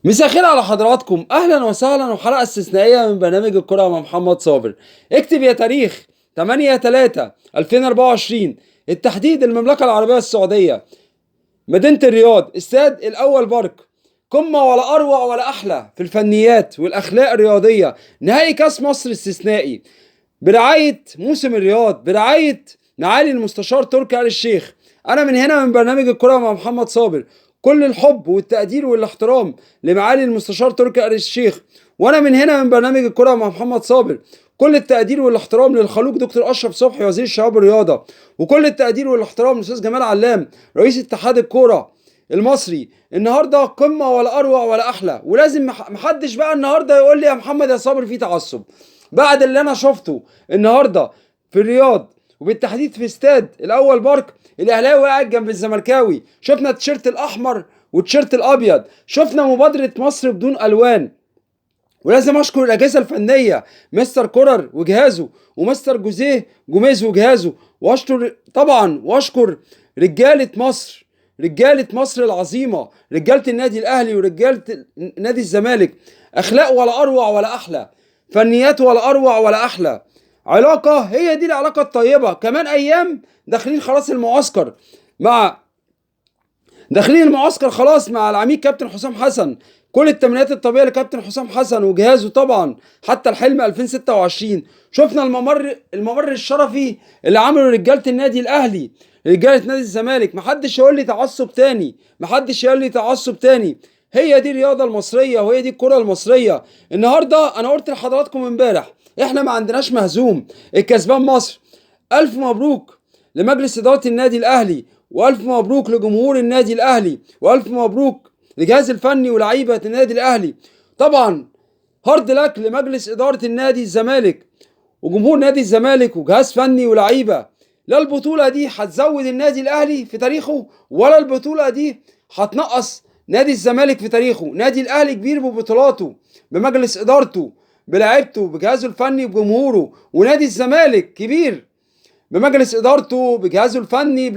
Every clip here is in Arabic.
مساء الخير على حضراتكم، اهلا وسهلا وحلقه استثنائيه من برنامج الكره مع محمد صابر. اكتب يا تاريخ 8/3/2024 التحديد المملكه العربيه السعوديه، مدينه الرياض، استاد الاول بارك. قمه ولا اروع ولا احلى في الفنيات والاخلاق الرياضيه. نهائي كاس مصر استثنائي برعايه موسم الرياض، برعايه معالي المستشار تركي آل الشيخ. انا من هنا من برنامج الكره مع محمد صابر كل الحب والتقدير والاحترام لمعالي المستشار تركي آل الشيخ. وانا من هنا من برنامج الكره مع محمد صابر كل التقدير والاحترام للخلوق دكتور اشرف صبحي وزير الشباب والرياضه، وكل التقدير والاحترام للاستاذ جمال علام رئيس اتحاد الكوره المصري. النهارده قمه ولا اروع ولا احلى، ولازم محدش بقى النهارده يقول لي يا محمد يا صابر في تعصب بعد اللي انا شفته النهارده في الرياض، وبالتحديد في استاد الاول بارك. الاهلاوي قاعد جنب الزملكاوي، شفنا التيشيرت الاحمر والتيشيرت الابيض، شفنا مبادره مصر بدون الوان. ولازم اشكر الاجهزه الفنيه، مستر كورر وجهازه، ومستر جوزيه جوميز وجهازه، واشكر رجاله مصر، رجاله مصر العظيمه، رجاله النادي الاهلي ورجاله نادي الزمالك. اخلاق ولا اروع ولا احلى، فنيات ولا اروع ولا احلى، علاقه هي دي العلاقه الطيبه. كمان ايام داخلين خلاص المعسكر خلاص مع العميد كابتن حسام حسن. كل التمرينات الطبيعيه لكابتن حسام حسن وجهازه طبعا حتى الحلم 2026. شفنا الممر الشرفي اللي عمله رجاله النادي الاهلي، رجاله نادي الزمالك. محدش يقول لي تعصب تاني، محدش يقول لي تعصب تاني. هي دي الرياضه المصريه وهي دي الكره المصريه. النهارده انا قلت لحضراتكم امبارح احنا ما عندناش مهزوم، الكسبان مصر. الف مبروك لمجلس اداره النادي الاهلي، والف مبروك لجمهور النادي الاهلي، والف مبروك لجهاز الفني ولاعيبه النادي الاهلي. طبعا هارد لك لمجلس اداره النادي الزمالك وجمهور نادي الزمالك وجهاز فني ولاعيبه. لا البطوله دي هتزود النادي الاهلي في تاريخه، ولا البطوله دي هتنقص نادي الزمالك في تاريخه. نادي الاهلي كبير ببطولاته، بمجلس ادارته، بلاعيبته، بجهازه الفني، بجمهوره. ونادي الزمالك كبير بمجلس ادارته، بجهازه الفني،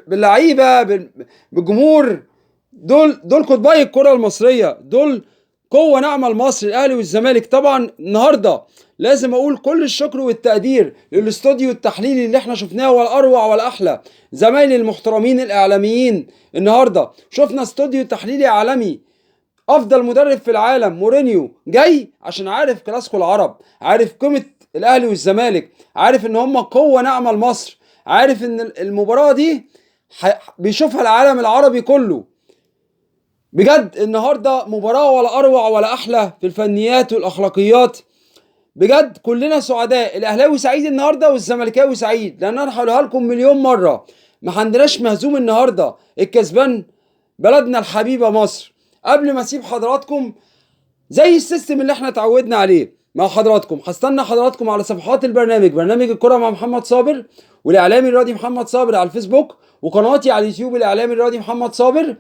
باللعيبه، بالجمهور. دول قطبي الكره المصريه، دول قوه ناعمه لمصر، الاهلي والزمالك. طبعا النهارده لازم اقول كل الشكر والتقدير للاستوديو التحليلي اللي احنا شفناه، ولا اروع ولا احلى. زمايلي المحترمين الاعلاميين، النهارده شفنا استوديو تحليلي عالمي. افضل مدرب في العالم مورينيو جاي عشان عارف كلاسيكو العرب، عارف قيمه الاهلي والزمالك، عارف ان هم قوه ناعمه لمصر، عارف ان المباراه دي بيشوفها العالم العربي كله. بجد النهارده مباراه ولا اروع ولا احلى في الفنيات والاخلاقيات. بجد كلنا سعداء، الاهلاوي سعيد النهارده والزملكاوي سعيد، لان انا هقولها لكم مليون مره ما عندناش مهزوم النهارده، الكسبان بلدنا الحبيبه مصر. قبل ما اسيب حضراتكم زي السيستم اللي احنا اتعودنا عليه مع حضراتكم، هستنى حضراتكم على صفحات البرنامج، برنامج الكرة مع محمد صابر، والاعلامي الرياضي محمد صابر على الفيسبوك، وقناتي على اليوتيوب الاعلامي الرياضي محمد صابر.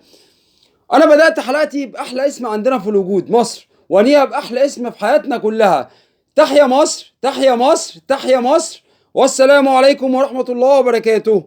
انا بدأت حلقتي باحلى اسم عندنا في الوجود مصر، وانيها باحلى اسم في حياتنا كلها. تحيا مصر، تحيا مصر، تحيا مصر، والسلام عليكم ورحمة الله وبركاته.